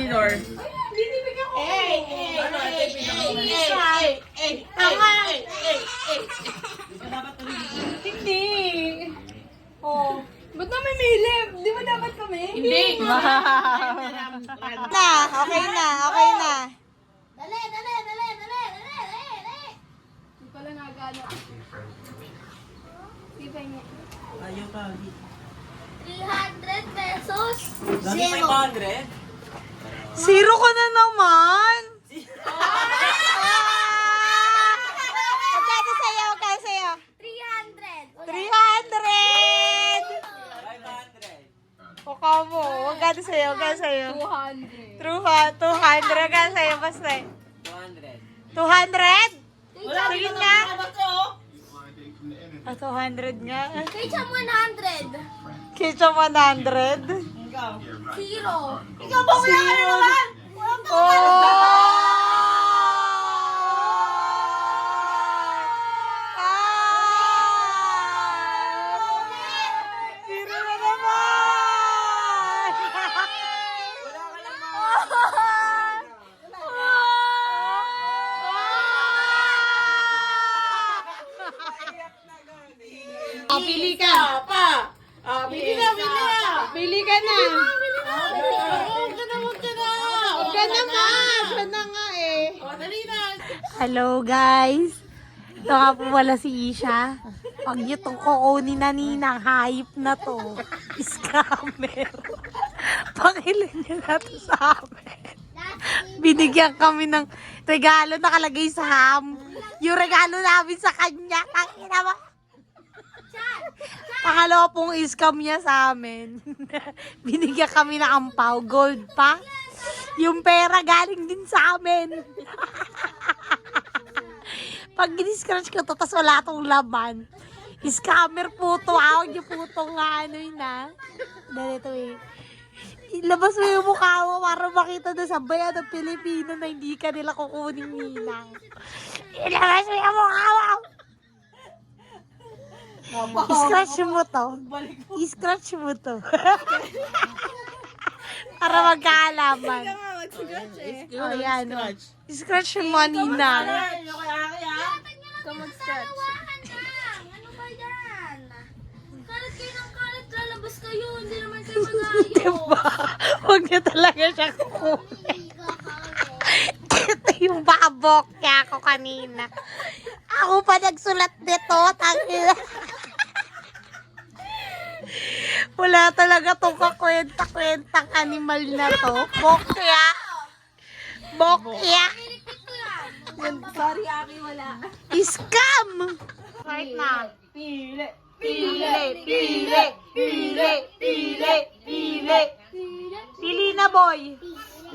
minor. Hindi. Oh. Ba't naman may lip? Di ba dapat kami? Hindi. Na, okay na, okay na. Dali, dali, dali, dali, dali, dali. Hindi pala nagana. Di ba niya? Ayaw ka. 300 pesos. Dami Zero. 500? Zero ka na naman. Magkano sa'yo, magkano sa'yo? 300. 300! 500. Mukha mo, magkano sa'yo, magkano sa'yo? 200. 200, magkano sa'yo, basta 200. 200? Wala, Sige dito nga. na basta oh. Ah, 200 nga. Kay Cham 100. Kitsa 100? Ikaw. Zero. Ikaw ba wala ka na naman? Zero na naman! Wala ka naman. Pili ka. Pa. Bili na, bili na. Pili ka na. Huwag ka na, huwag ka na. Huwag ka na nga. Siya na nga eh. O, dali na. Hello guys. Ito nga po wala si Isha. Pag nyo itong kukunin na ninang, hayop na to. Scammer. Pakilan nyo na to sa amin. Binigyan kami ng regalo nakalagay sa ham. Yung regalo namin sa kanya. Tangina ba? Pangalawa pong scam niya sa amin. Binigyan kami ng ampaw. Gold pa. Yung pera galing din sa amin. Pag in-scratch ko to, tas wala tong laman. Scammer po to. Awag niyo po to nga ano yun na. Dali to eh. Ilabas mo yung mukha mo para makita na sa bayan ng Pilipino na hindi ka nila kukunin ninang. Ilabas mo yung mukha mo. I-scratch mo to. I-scratch mo to. Para magkaalaman. Mag-scratch eh. O yan. I-scratch mo ninang. Ikaw mag-scratch. Hawakan lang. Ano ba yan? Kalat kayo ng kalat. Lalabas kayo. Hindi naman kayo mag-ayos. Diba? Huwag niya talaga siya kukunin. Ito yung babok niya ako kanina. Ako pa nagsulat nito. Tangina. Wala talaga itong kakwenta-kwentang animal na to. Bokya. Bokya. Sorry, Aki, wala. Scam! Right na. Pili. Pili, pili, pili, pili, pili. Pili na, boy.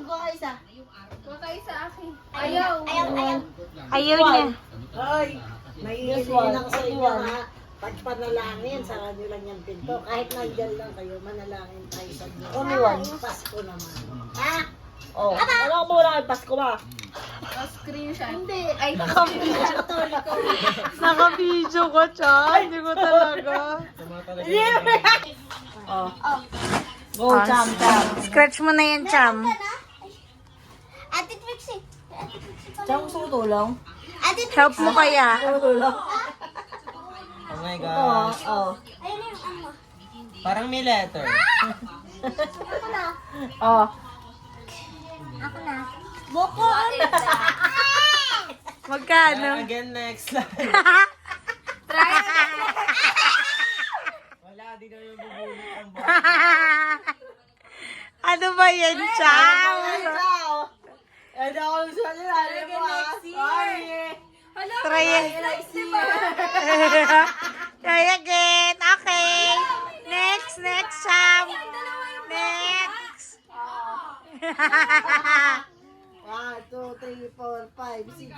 Huwag kayo sa akin. Ayaw. Ayaw niya. Ay, naiingin ako sa inyo ha. Pagpanalangin sa kanyo lang yung pinto. Kahit nandyan lang kayo, manalangin tayo sa Diyos. Umiwan. Pasko naman. Ha? Oh, wala mo wala kay Pasko ba? Screenshot. Hindi. Ay, Naka-video ko, Cha. Hindi ko talaga. Oh. Go, Cham, Cham. Scratch mo na yan, Cham. Ate Trixie. Ate Trixie pala. Saan gusto ko tulong? Ate Trixie. Help mo kaya. Oh my gosh. Oh. Ayun yung ano. Parang may letter. Ako na. Oh. Ako na. Boko. Magkano? Again, next slide. Wala, di na yung bubulit ang box. Ano ba yan, Cham? Eh, ako sa nila. next year. Hala, Try it. Try again. Okay. Next, Cham. Next. 1, 2, 3, 4, 5, 6.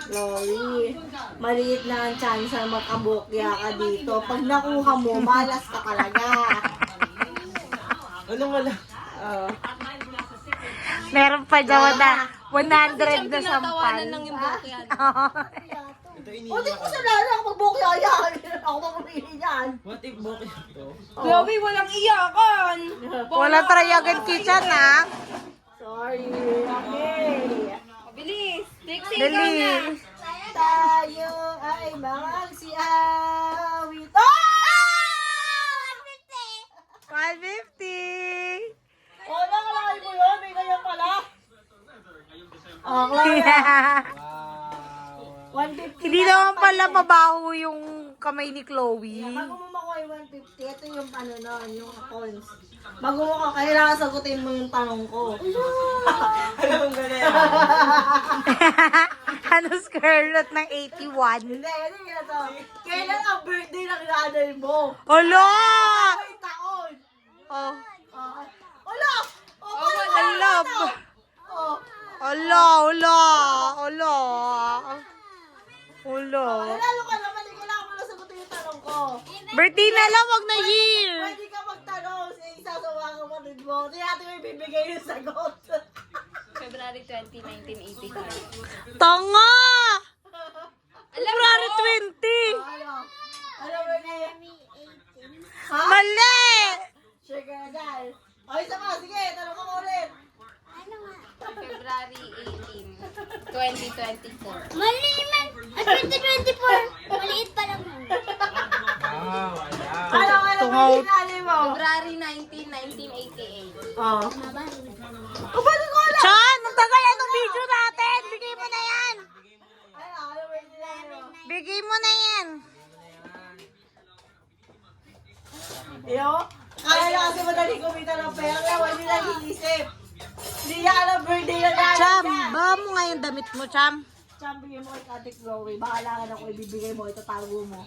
Lori, maliit na ang chance na makabukya ka dito. Pag nakuha mo, malas ka talaga. Anong wala? Meron pa daw na 100 na tinatawanan sampal. lang yung buhok yan. to, O, di iniiyak ko ka. sa lalo ako magbukya. Ako mamamili niyan. What if bokeh to? Chloe, walang iyakan. Wala triangle kitchen, ha? Sorry. Okay. Mabilis. Dixie, ikaw na. Dali. Tayo ay magsiawit. Oh! 550. Oh, nakalakay mo yun. May ganyan pala. Oh, Chloe. Wow. 150. Hindi naman pala mabaho yung kamay ni Chloe. Bago mo makuha yung 150, ito yung ano nun, yung coins. Bago mo ka, kailangan sagutin mo yung tanong ko. Alam mo na yan. Ano square root ng 81? Hindi, hindi na to. Kailan ang birthday ng nanay mo? Olo! Ay, taon! Oh. Wala! Oh, paano I ba? love. Oh, Olo, olo, olo. Olo. lalo ka naman, hindi kailangan mo lang sagutin yung tanong ko. Birthday na lang, wag na year. Pwede ka magtanong sa isa sa mga kapatid mo. Hindi natin may bibigay yung sagot. February 20, 1985. Tanga! Alam February ko. 20. Ano? Ano ba na yan? Ha? Mali! Sure ka na dahil. O, isa pa. Sige, tanong ko ulit. February 18, 2024. Mali man. At 2024. Maliit pa lang. Wow, wala. Ano Tungaw. ba yung nanay mo? February 19, 1988. Oo. O, ba't ko alam? Chan, ang tagal anong video natin. Bigay mo na yan. Ay, ano ba yung nanay mo? Bigay mo na yan. Iyo? Kaya na kasi madali kumita ng pera. Kaya hindi nag-iisip. Hindi niya alam birthday na nanay Cham, niya. ba mo nga yung damit mo, Cham? Cham, bigyan mo kay Ate Chloe. Bahala ka na kung ibibigay mo. Itatago mo.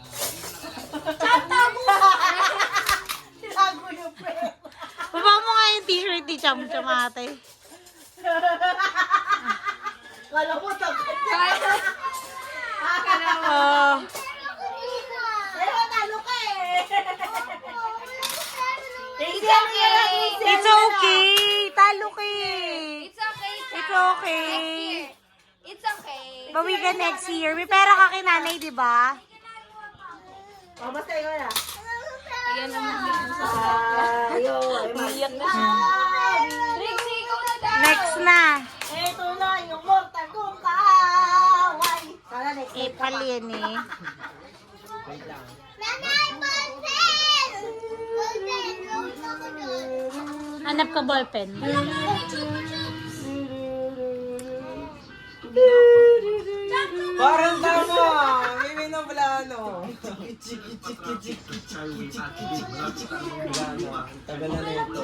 Tinago yung pera. Baba mo nga yung t-shirt ni Cham, Cham ate. Kala mo takot niya. Oh. Pero talo ka eh. It's okay. It's okay. Talo ka eh. It's okay. It's okay. It's okay. Bawi ka next year. May pera ka kay nanay, di ba? O, basta ikaw na. Ayan naman. Ayo, ay Iyak na siya. Trixie, ikaw na daw. Next na. Ito na yung mortal kong kaaway. Sana next time ka April pa. yan eh. Wait lang. Nanay, ballpen! Ballpen! Gawin ako doon. Hanap ka ballpen. Parang tama! May na pala ano. Chiki chiki chiki chiki chiki chiki chiki chiki. Wala na. Tagal na na ito.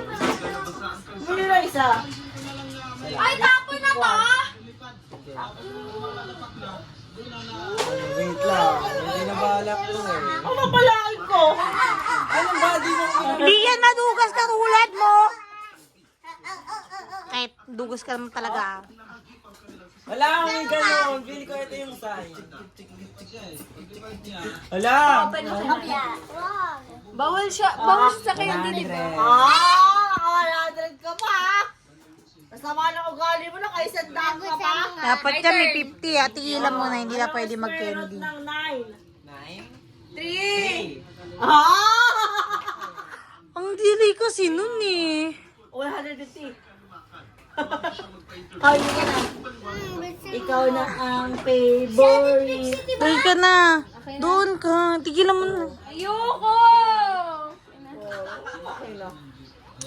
Bili na isa. Ay, tapon na to. Wait lang. Hindi na balak to eh. Ano palakin ko? Anong body mo? Hindi yan madugas ka tulad mo. Kahit dugas ka naman talaga. Wala akong may ganon. Pili ko ito yung sign. Wala! Bawal siya. Bawal siya sa kayo, hindi ba? 100 ka pa ha? Kasama na ugali mo na kay sandaan ka pa? Dapat ka may 50 at tigilan mo na, hindi na pwede mag-candy. ng 9. 9? 3. Ang dili kasi nun eh. 150. Ay, ka na. Ikaw na ang favorite. Doon ka na. Doon ka. Tigilan mo na. Ayoko! Okay na.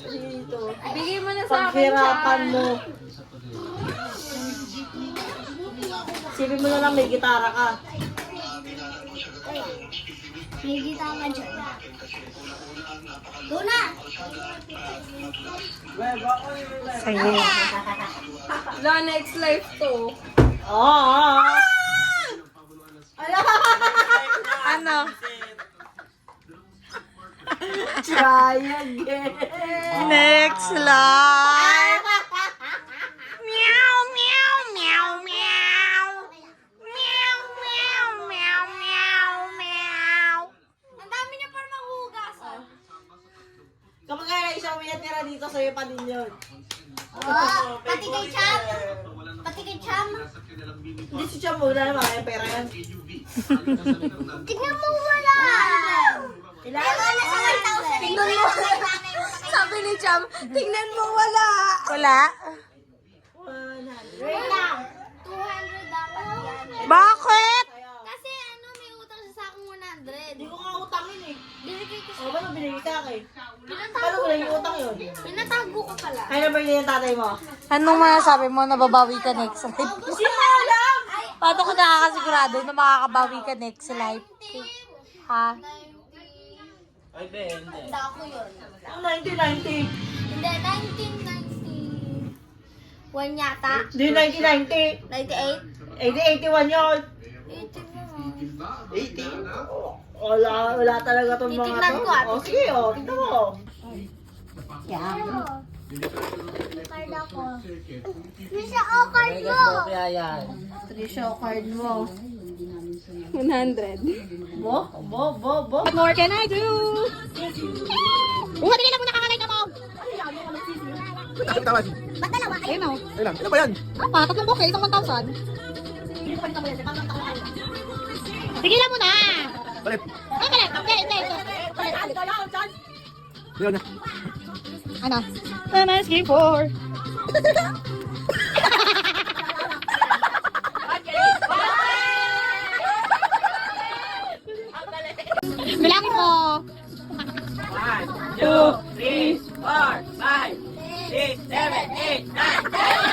Dito. Ibigay mo na sa akin, Paghirapan Chan. mo. Sipin mo na lang may gitara ka. May gitama dyan. Luna! Sige. Wala, next life to. Oo. Ano? Try again. Next life. Meow, meow, meow, meow. Meow, meow, meow, meow, meow. Ang dami niya para maghugas. Kapag kaya isang minatira dito, sa'yo pa din yun. Oh, pati kay Chan. Pati kay Cham. Hindi si Cham muna, mga pera yan. Tignan mo wala. Ilan? Wala sa 1,000. Tignan mo. Sabi ni Cham, tingnan mo wala. Wala? Wait lang. 200 dapat yan. Bakit? Kasi ano, may utang siya sa akin 100. Hindi ko nga utangin eh. Binigay ko siya. O, ba't mo binigay sa akin? Paano Pinatago ko lang yung utang yun? Pinatago ko pala. Kaya na ba yun yung tatay mo? Anong masasabi mo na babawi ka next life? Hindi mo alam! Paano ko nakakasigurado na makakabawi ka next life? Ha? Ay, hindi. Tanda ko yun. Ang 1990. Hindi, 1991 yata. Hindi 1990. 98? 81 yun. 80 na. 80? Wala talaga itong mga Titignan to. ko, ah. O, sige, o. Tignan mo. Card ako. Bisa ako card mo. Kaya yan. 100. Bo? What more can I do? Bumabili na muna kakalay ka mo! Ba't dalawa? Ayun o. Ilan? Ilan ba yan? Apa, tatlong buke, isang 1,000. Tigilan mo na! Balit. Ay, balit! Hindi. Ilan na? Ano? I'm asking for. Bilangin mo! 1, 2, 3, 4, 5, 6, 7, 8, 9, 10.